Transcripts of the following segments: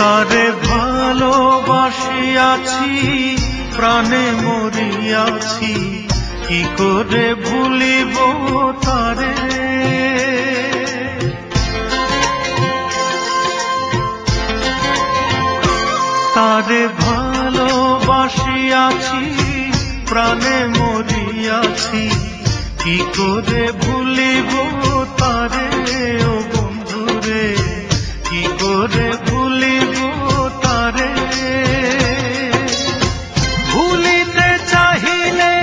তারে ভালোবাসিয়াছি, প্রাণে মরিয়াছি, কি করে ভুলিব তারে। তারে ভালোবাসিয়াছি, প্রাণে মরিয়াছি, কি করে ভুলিব তারে। ও বন্ধুরে, কি করে ভুলিব তারে। ভুলিতে চাহিলে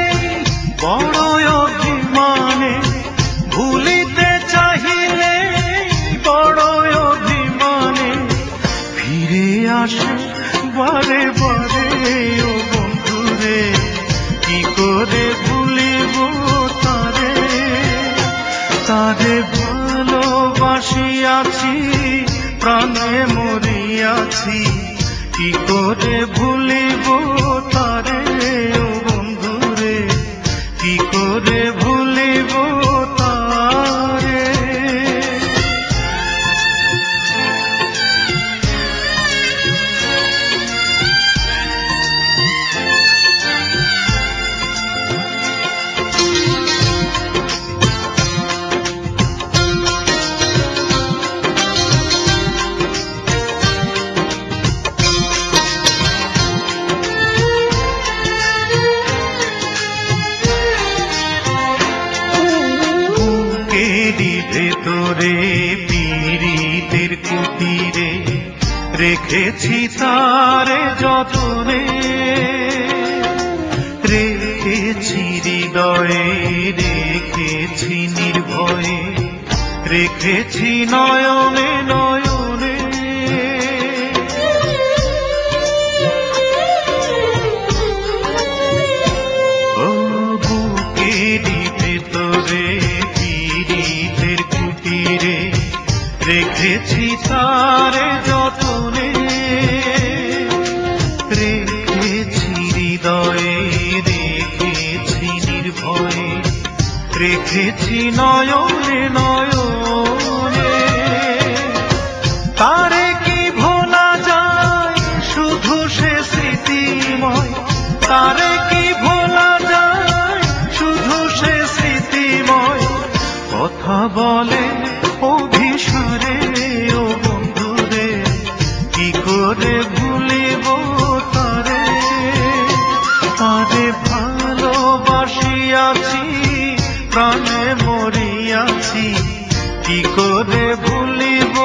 বড় অভিমানে, ভুলিতে চাহিলে বড় অভিমানে, ফিরে আসে বারে বারে। ও বন্ধুরে, কি করে ভুলিব তারে। তারে ভালোবাসিয়াছি, প্রাণে মরিয়াছি, কি করে ভুলিব তারে। ও বন্ধুরে, কি করে ভুলিব তারে। ভেতরে পীড়িতের কুটিরে রেখেছি তারে যতনে, রেখেছি হৃদয়ে, রেখেছি নির্ভয়ে, রেখেছি নয়নে নয়নে। ও বুকেরই ভেতরে পীড়িতের কুটিরে রেখেছি তারে যতনে, রেখেছি হৃদয়ে, রেখেছি নির্ভয়ে, রেখেছি নয়নে নয়নে। তারে কি ভোলা যায়, শুধু সে স্মৃতিময়। তারে কি ভোলা যায়, শুধু সে স্মৃতিময়। কথা বলে অভিসারে। ও বন্ধুরে, কি করে ভুলিব তারে। তারে ভালোবাসিয়াছি, প্রাণে মরিয়াছি, কি করে ভুলিব